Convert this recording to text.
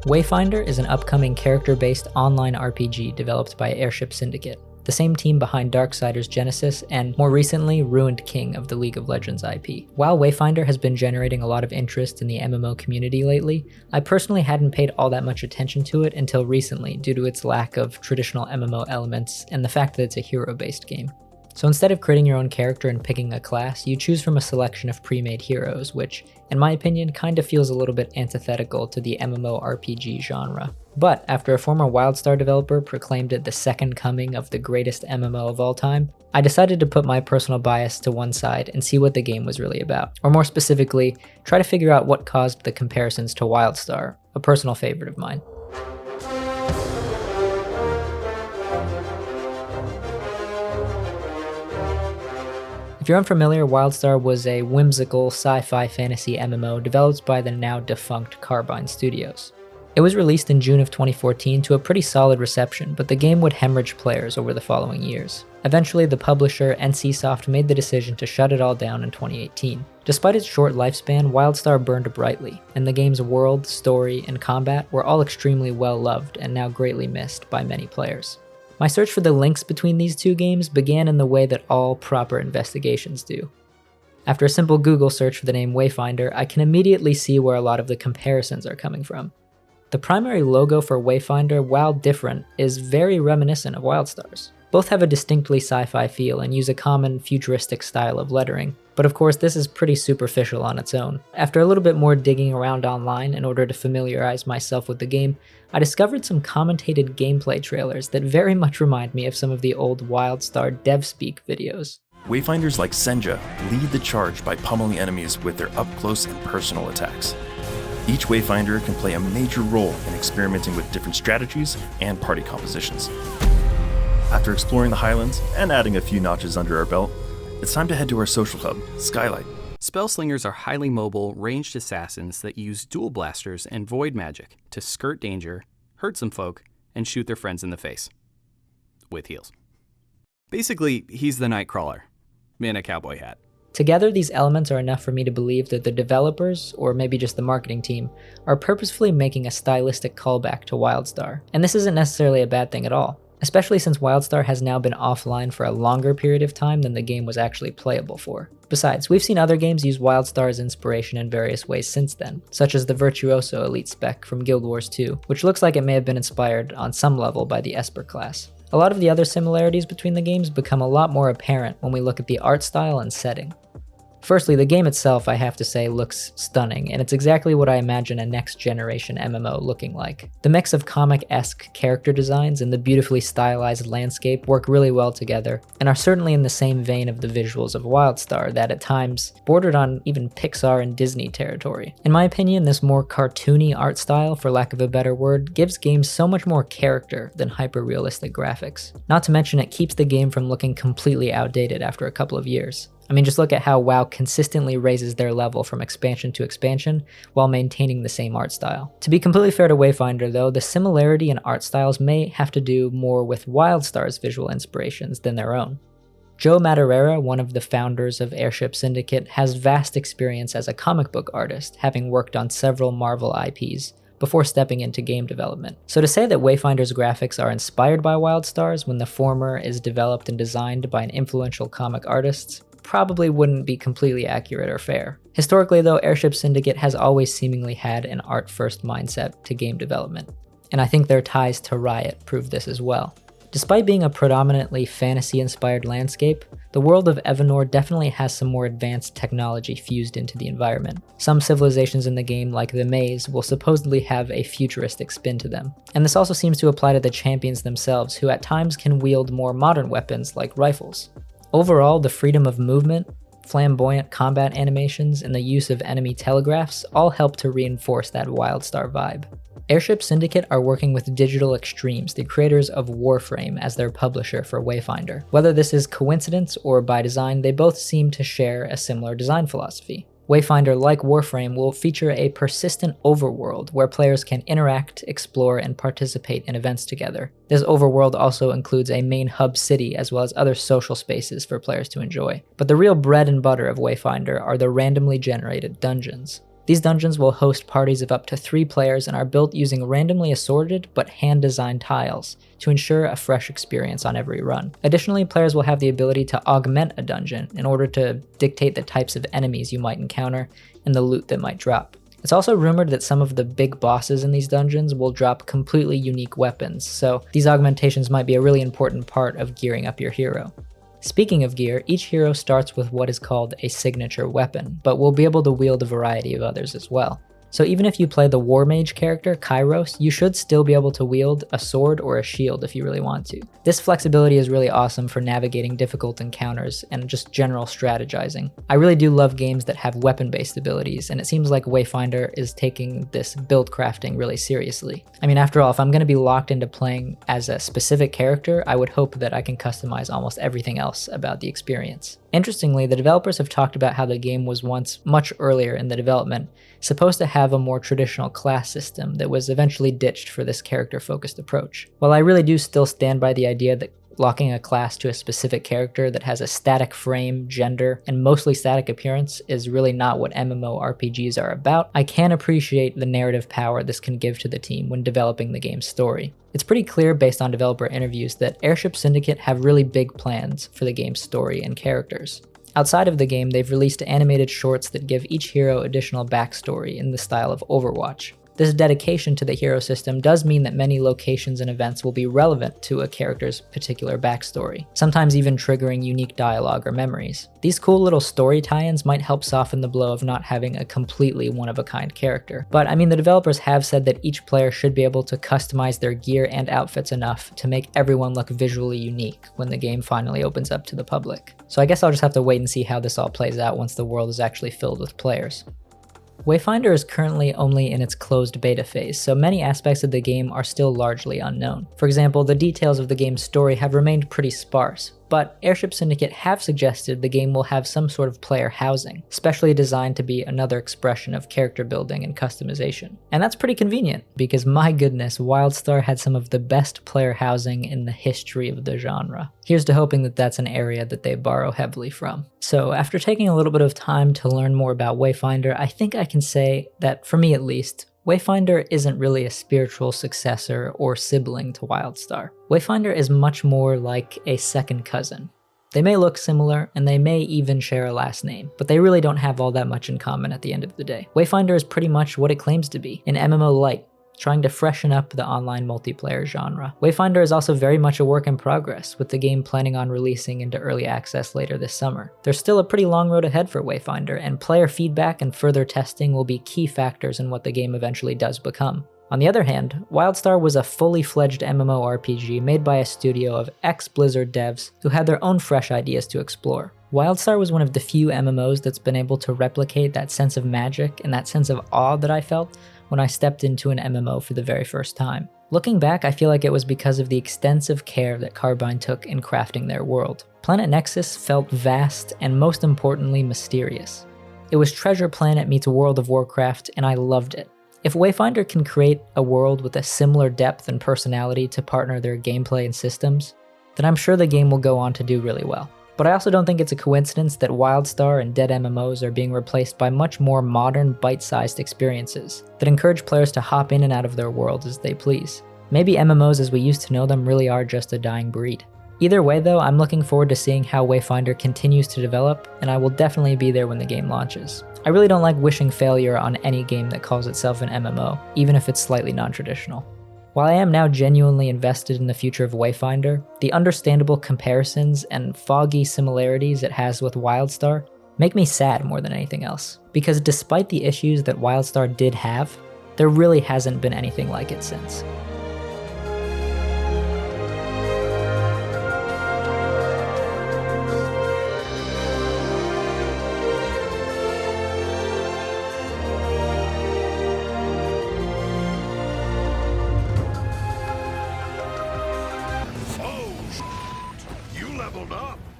Wayfinder is an upcoming character-based online RPG developed by Airship Syndicate, the same team behind Darksiders Genesis and, more recently, Ruined King of the League of Legends IP. While Wayfinder has been generating a lot of interest in the MMO community lately, I personally hadn't paid all that much attention to it until recently due to its lack of traditional MMO elements and the fact that it's a hero-based game. So instead of creating your own character and picking a class, you choose from a selection of pre-made heroes, which, in my opinion, kinda feels a little bit antithetical to the MMORPG genre. But after a former WildStar developer proclaimed it the second coming of the greatest MMO of all time, I decided to put my personal bias to one side and see what the game was really about. Or more specifically, try to figure out what caused the comparisons to WildStar, a personal favorite of mine. If you're unfamiliar, WildStar was a whimsical sci-fi fantasy MMO developed by the now-defunct Carbine Studios. It was released in June of 2014 to a pretty solid reception, but the game would hemorrhage players over the following years. Eventually, the publisher, NCSoft, made the decision to shut it all down in 2018. Despite its short lifespan, WildStar burned brightly, and the game's world, story, and combat were all extremely well loved and now greatly missed by many players. My search for the links between these two games began in the way that all proper investigations do. After a simple Google search for the name Wayfinder, I can immediately see where a lot of the comparisons are coming from. The primary logo for Wayfinder, while different, is very reminiscent of WildStar's. Both have a distinctly sci-fi feel and use a common futuristic style of lettering, but of course this is pretty superficial on its own. After a little bit more digging around online in order to familiarize myself with the game, I discovered some commentated gameplay trailers that very much remind me of some of the old WildStar DevSpeak videos. Wayfinders like Senja lead the charge by pummeling enemies with their up-close and personal attacks. Each Wayfinder can play a major role in experimenting with different strategies and party compositions. After exploring the Highlands and adding a few notches under our belt, it's time to head to our social hub, Skylight. Spellslingers are highly mobile, ranged assassins that use dual blasters and void magic to skirt danger, hurt some folk, and shoot their friends in the face. With heals. Basically, he's the Nightcrawler, in a cowboy hat. Together, these elements are enough for me to believe that the developers, or maybe just the marketing team, are purposefully making a stylistic callback to WildStar. And this isn't necessarily a bad thing at all, especially since WildStar has now been offline for a longer period of time than the game was actually playable for. Besides, we've seen other games use WildStar's inspiration in various ways since then, such as the Virtuoso Elite spec from Guild Wars 2, which looks like it may have been inspired on some level by the Esper class. A lot of the other similarities between the games become a lot more apparent when we look at the art style and setting. Firstly, the game itself, I have to say, looks stunning, and it's exactly what I imagine a next-generation MMO looking like. The mix of comic-esque character designs and the beautifully stylized landscape work really well together, and are certainly in the same vein of the visuals of WildStar that at times bordered on even Pixar and Disney territory. In my opinion, this more cartoony art style, for lack of a better word, gives games so much more character than hyper-realistic graphics. Not to mention it keeps the game from looking completely outdated after a couple of years. I mean, just look at how WoW consistently raises their level from expansion to expansion while maintaining the same art style. To be completely fair to Wayfinder though, the similarity in art styles may have to do more with WildStar's visual inspirations than their own. Joe Madureira, one of the founders of Airship Syndicate, has vast experience as a comic book artist, having worked on several Marvel IPs, before stepping into game development. So to say that Wayfinder's graphics are inspired by WildStar's when the former is developed and designed by an influential comic artist probably wouldn't be completely accurate or fair. Historically though, Airship Syndicate has always seemingly had an art-first mindset to game development, and I think their ties to Riot prove this as well. Despite being a predominantly fantasy-inspired landscape, the world of Evanor definitely has some more advanced technology fused into the environment. Some civilizations in the game, like the Maze, will supposedly have a futuristic spin to them. And this also seems to apply to the champions themselves, who at times can wield more modern weapons like rifles. Overall, the freedom of movement, flamboyant combat animations, and the use of enemy telegraphs all help to reinforce that WildStar vibe. Airship Syndicate are working with Digital Extremes, the creators of Warframe, as their publisher for Wayfinder. Whether this is coincidence or by design, they both seem to share a similar design philosophy. Wayfinder, like Warframe, will feature a persistent overworld where players can interact, explore, and participate in events together. This overworld also includes a main hub city as well as other social spaces for players to enjoy. But the real bread and butter of Wayfinder are the randomly generated dungeons. These dungeons will host parties of up to 3 players and are built using randomly assorted but hand-designed tiles to ensure a fresh experience on every run. Additionally, players will have the ability to augment a dungeon in order to dictate the types of enemies you might encounter and the loot that might drop. It's also rumored that some of the big bosses in these dungeons will drop completely unique weapons, so these augmentations might be a really important part of gearing up your hero. Speaking of gear, each hero starts with what is called a signature weapon, but will be able to wield a variety of others as well. So even if you play the War Mage character, Kairos, you should still be able to wield a sword or a shield if you really want to. This flexibility is really awesome for navigating difficult encounters and just general strategizing. I really do love games that have weapon-based abilities, and it seems like Wayfinder is taking this build crafting really seriously. I mean, after all, if I'm going to be locked into playing as a specific character, I would hope that I can customize almost everything else about the experience. Interestingly, the developers have talked about how the game was once, much earlier in the development, supposed to have a more traditional class system that was eventually ditched for this character-focused approach. While I really do still stand by the idea that locking a class to a specific character that has a static frame, gender, and mostly static appearance is really not what MMORPGs are about, I can appreciate the narrative power this can give to the team when developing the game's story. It's pretty clear based on developer interviews that Airship Syndicate have really big plans for the game's story and characters. Outside of the game, they've released animated shorts that give each hero additional backstory in the style of Overwatch. This dedication to the hero system does mean that many locations and events will be relevant to a character's particular backstory, sometimes even triggering unique dialogue or memories. These cool little story tie-ins might help soften the blow of not having a completely one-of-a-kind character. But I mean, the developers have said that each player should be able to customize their gear and outfits enough to make everyone look visually unique when the game finally opens up to the public. So I guess I'll just have to wait and see how this all plays out once the world is actually filled with players. Wayfinder is currently only in its closed beta phase, so many aspects of the game are still largely unknown. For example, the details of the game's story have remained pretty sparse, but Airship Syndicate have suggested the game will have some sort of player housing, specially designed to be another expression of character building and customization. And that's pretty convenient, because my goodness, WildStar had some of the best player housing in the history of the genre. Here's to hoping that that's an area that they borrow heavily from. So after taking a little bit of time to learn more about Wayfinder, I think I can say that, for me at least, Wayfinder isn't really a spiritual successor or sibling to WildStar. Wayfinder is much more like a second cousin. They may look similar, and they may even share a last name, but they really don't have all that much in common at the end of the day. Wayfinder is pretty much what it claims to be, an MMO-Lite, trying to freshen up the online multiplayer genre. Wayfinder is also very much a work in progress, with the game planning on releasing into early access later this summer. There's still a pretty long road ahead for Wayfinder, and player feedback and further testing will be key factors in what the game eventually does become. On the other hand, WildStar was a fully fledged MMORPG made by a studio of ex-Blizzard devs who had their own fresh ideas to explore. WildStar was one of the few MMOs that's been able to replicate that sense of magic and that sense of awe that I felt when I stepped into an MMO for the very first time. Looking back, I feel like it was because of the extensive care that Carbine took in crafting their world. Planet Nexus felt vast and, most importantly, mysterious. It was Treasure Planet meets World of Warcraft, and I loved it. If Wayfinder can create a world with a similar depth and personality to partner their gameplay and systems, then I'm sure the game will go on to do really well. But I also don't think it's a coincidence that WildStar and dead MMOs are being replaced by much more modern, bite-sized experiences that encourage players to hop in and out of their worlds as they please. Maybe MMOs as we used to know them really are just a dying breed. Either way though, I'm looking forward to seeing how Wayfinder continues to develop, and I will definitely be there when the game launches. I really don't like wishing failure on any game that calls itself an MMO, even if it's slightly non-traditional. While I am now genuinely invested in the future of Wayfinder, the understandable comparisons and foggy similarities it has with WildStar make me sad more than anything else. Because despite the issues that WildStar did have, there really hasn't been anything like it since.